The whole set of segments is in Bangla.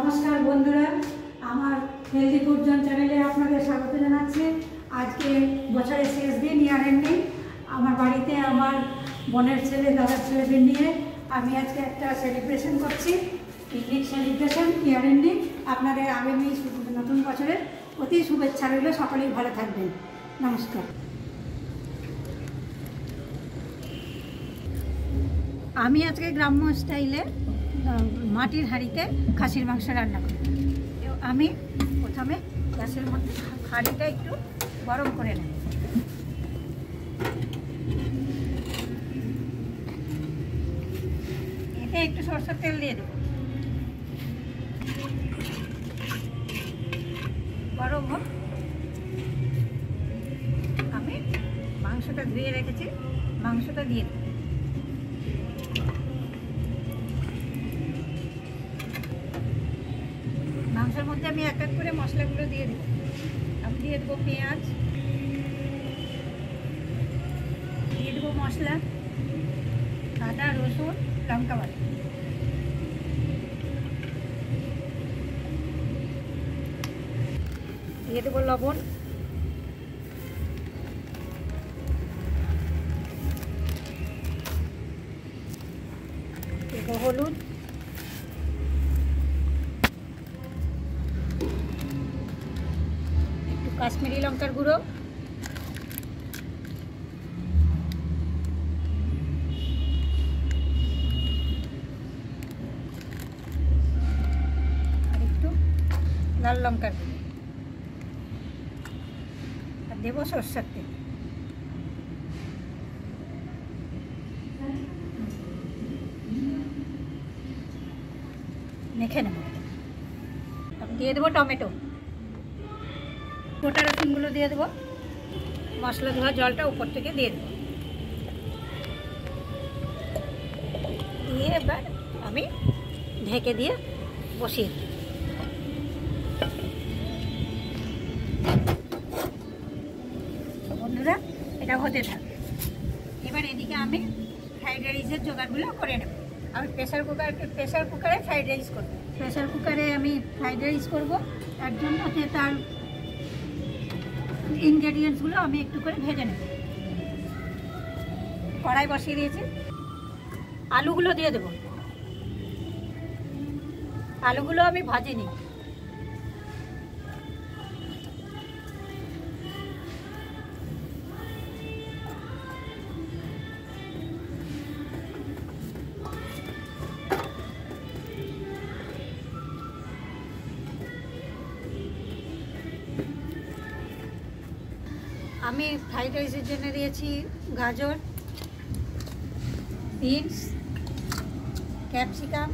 নমস্কার বন্ধুরা, আমার হেলদি ফুড জোন চ্যানেলে আপনাদের স্বাগত জানাচ্ছি। আজকে বছরের শেষ দিন, ইয়ার এন্ডিং। আমার বাড়িতে আমার বোনের ছেলে, দাদার ছেলেদের নিয়ে আমি আজকে একটা সেলিব্রেশন করছি, পিকনিক সেলিব্রেশন, ইয়ার এন্ডিং। আপনাদের আগামী নতুন বছরের অতি শুভেচ্ছা রইল। সকলেই ভালো থাকবেন। নমস্কার। আমি আজকে গ্রাম্য স্টাইলে মাটির হাঁড়িতে খাসির মাংস রান্না করি। আমি প্রথমে গ্যাসের মধ্যে হাঁড়িটা একটু গরম করে নেব। এতে একটু সরষের তেল দিয়ে দেব। গরম হোক। আমি মাংসটা ধুয়ে রেখেছি, মাংসটা দিয়ে দেব। মাংসের মধ্যে আমি এক এক করে মশলাগুলো দিয়ে দেবো। আমি দিয়ে দেবো পেঁয়াজ, দিয়ে দেবো মশলা, আদা, রসুন, লঙ্কা বাটা, দিয়ে দেবো লবণ, দেবো হলুদ, কাশ্মীরি লঙ্কার গুঁড়ো, আর একটু লাল লঙ্কার গুঁড়ো, আর দেবো সরষের তেল। মেখে নেব। দিয়ে দেবো টমেটো, গোটা রসুনগুলো দিয়ে দেবো। মশলা ধোয়া জলটা উপর থেকে দিয়ে দেবো। দিয়ে এবার আমি ঢেকে দিয়ে বসিয়ে দিই। বন্ধুরা, এটা হতে থাকবে। এবার এদিকে আমি ফ্রাইড রাইসের জোগাড়গুলো করে নেব। আমি প্রেসার কুকারে ফ্রাইড রাইস করবো। প্রেসার কুকারে আমি ফ্রাইড রাইস করবো। তার জন্য তার ইনগ্রেডিয়েন্টসগুলো আমি একটু করে ভেজে নেব। কড়াই বসিয়ে দিয়েছি, আলুগুলো দিয়ে দেবো। আলুগুলো আমি ভাজিনি। আমি ফ্রাইড রাইসের জন্য দিয়েছি গাজর, বিনস, ক্যাপসিকাম,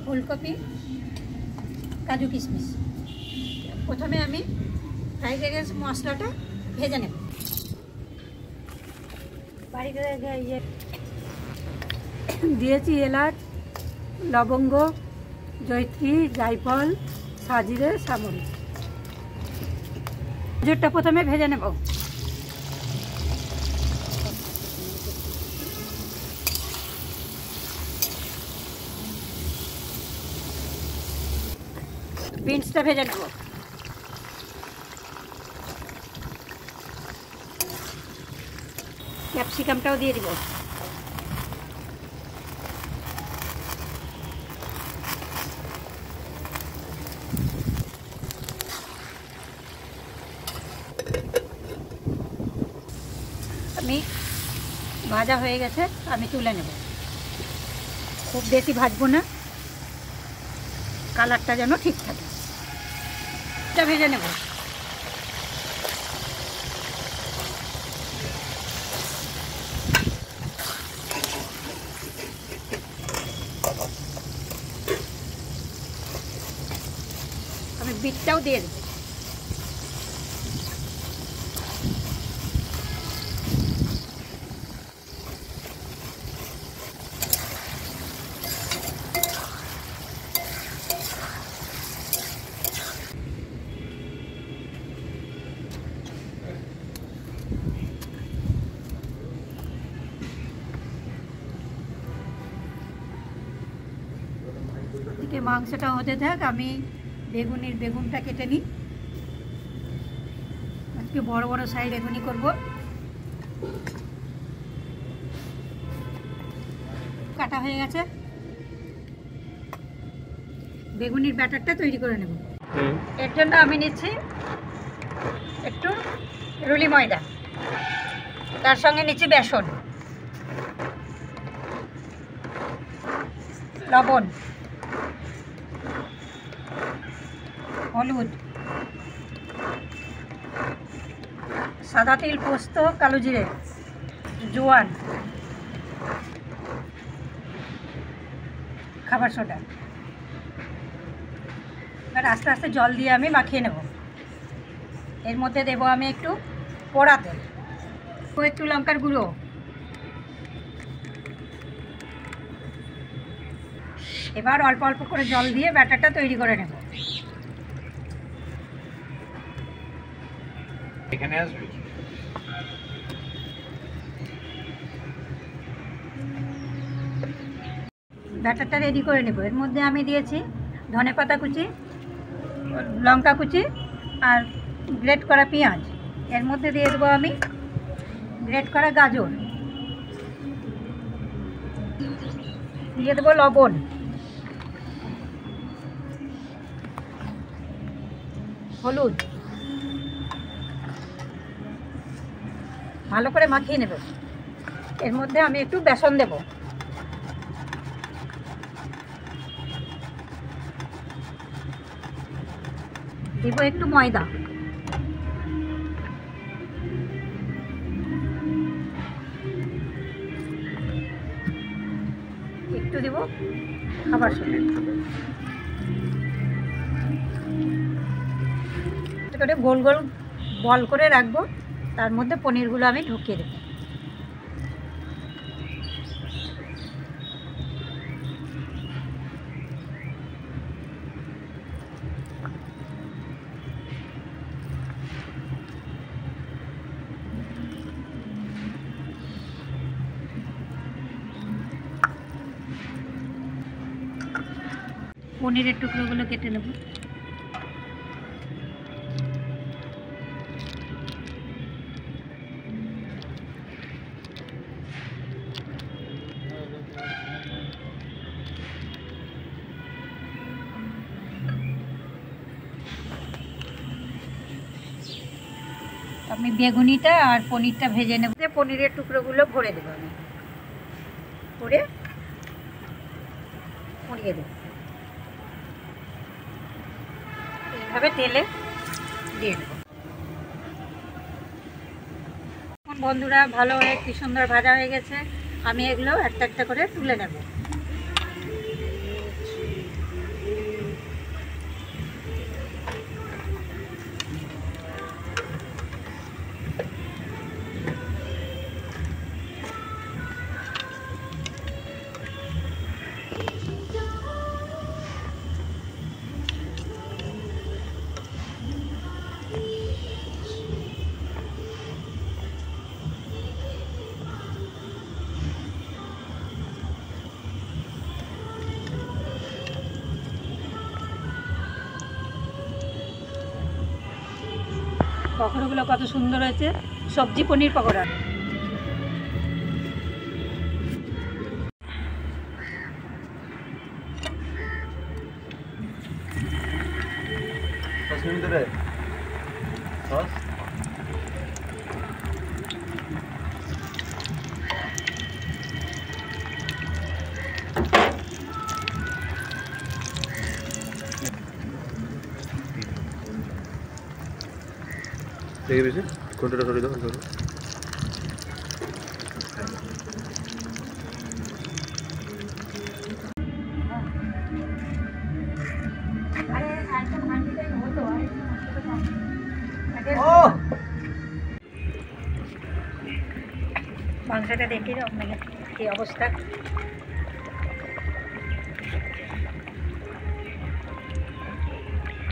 ফুলকপি, কাজু কিশমিশ। প্রথমে আমি ফ্রাইড রাইস মশলাটা ভেজে নেব। বাড়িতে দিয়েছি এলাচ, লবঙ্গ, জয়ত্রী, জায়ফল, সাজিরে, সামরিচ। গাজরটা প্রথমে ভেজে নেব। বিনসটা ভেজে নেব। ক্যাপসিকামটাও দিয়ে দিব। আমি ভাজা হয়ে গেছে, আমি তুলে নেব। খুব বেশি ভাজবো না, কালারটা যেন ঠিক থাকে। এটা ভেজে নেব। আমি বিটটাও দিয়ে দেব। এদিকে মাংসটা হতে থাক, আমি বেগুনটা কেটে নিই। আজকে বড় বড় সাইজ বেগুনি করব। কাটা হয়ে গেছে, বেগুনির ব্যাটারটা তৈরি করে নেব। এর জন্য আমি নিচ্ছি একটু রুলি ময়দা, তার সঙ্গে নিচ্ছি বেসন, লবণ, হলুদ, সাদা তিল, পোস্ত, কালো জিরে, জোয়ান, খাবার সোডা। এবার আস্তে আস্তে জল দিয়ে আমি মাখিয়ে নেব। এর মধ্যে দেবো আমি একটু পোড়া তেল ও একটু লঙ্কার গুঁড়ো, এবার অল্প অল্প করে জল দিয়ে ব্যাটারটা তৈরি করে নেব। এখানে আসবে। ব্যাটারটা রেডি করে নেব। এর মধ্যে আমি দিয়েছি ধনেপাতা কুচি, লঙ্কা কুচি আর গ্রেট করা পেঁয়াজ। এর মধ্যে দিয়ে দেবো আমি গ্রেট করা গাজর, দিয়ে দেবো লবণ, হলুদ, ভালো করে মাখিয়ে নেব। এর মধ্যে আমি একটু বেসন দেব, দেবো একটু ময়দা, একটু দেব খাবার সোডা। করে গোল গোল বল করে রাখবো, তার মধ্যে পনিরগুলো আমি ঢুকিয়ে দেবো। পনিরের টুকরোগুলো কেটে নেব। আমি বেগুনিটা আর পনিরটা ভেজে নেব। পনিরের টুকরোগুলো ভরে দেবো, আমি ভরে মুড়িয়ে দেবো। এইভাবে তেলে দিয়ে দেবো। বন্ধুরা, ভালো হয়ে কি সুন্দর ভাজা হয়ে গেছে। আমি এগুলো একটা একটা করে তুলে নেব। পকোড়াগুলো কত সুন্দর হয়েছে, সবজি পনির পকোড়া। দেখে বেশি কোনটা করে দাও। মাংসটা দেখে আপনাকে কি অবস্থা।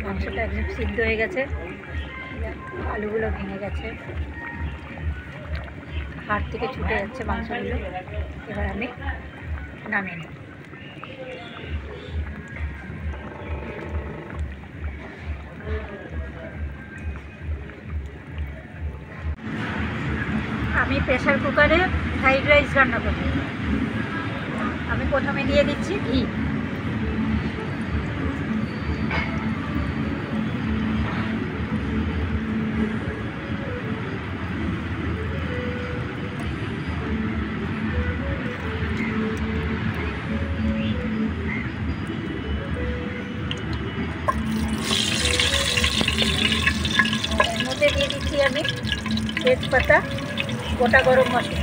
মাংসটা একদম সিদ্ধ হয়ে গেছে, আলুগুলো ভেঙে গেছে, হাড় থেকে ছুটে যাচ্ছে মাংসগুলো। এবার আমি নামিয়ে নেব। আমি প্রেসার কুকারে ফ্রাইড রাইস রান্না করব। আমি প্রথমে দিয়ে দিচ্ছি ঘি। এর মধ্যে দিয়ে দিচ্ছি আমি তেজপাতা, গোটা গরম মশলা।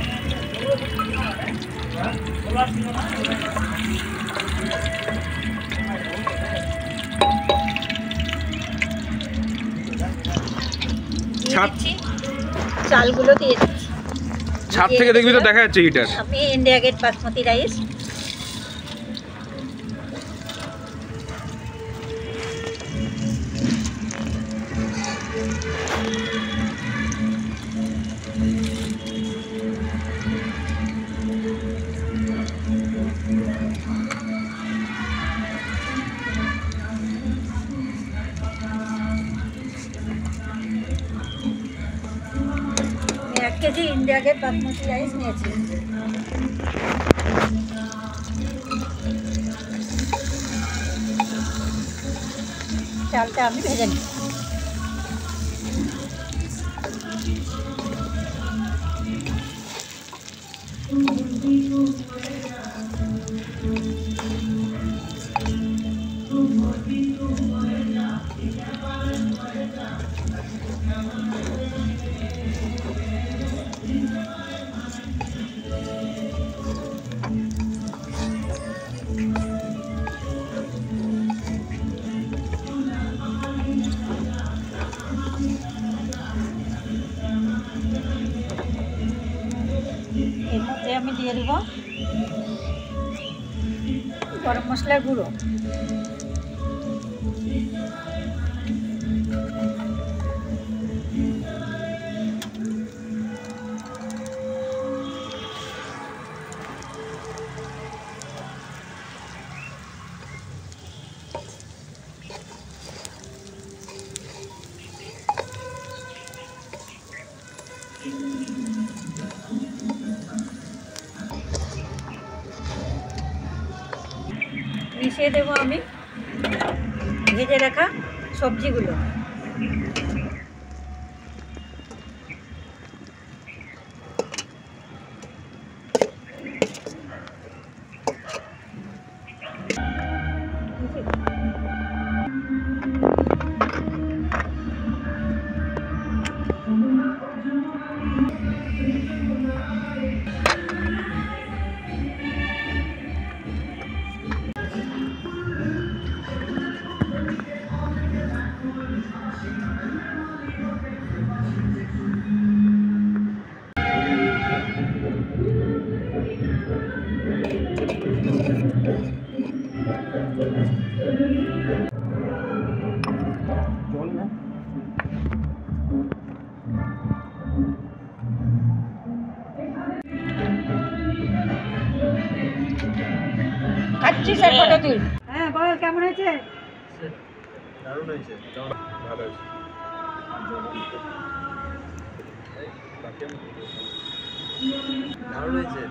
চালগুলো দিয়ে দিচ্ছি। ছাদ থেকে দেখবি তো দেখা যাচ্ছে হিটার। আমি ইন্ডিয়া গেট বাসমতি রাইস। এক KG India Gate basmati rice নিয়েছি। চালটা আমি ভেজে নিই। এর মধ্যে আমি দিয়ে দেবো গরম মশলার গুঁড়ো। মিশিয়ে দেবো আমি ভেজে রাখা সবজিগুলো। খাচ্ছি স্যার ফটো তুই। হ্যাঁ বল কেমন হয়েছে? দারুণ হয়েছে। ভালো হয়েছে। দারুণ হয়েছে।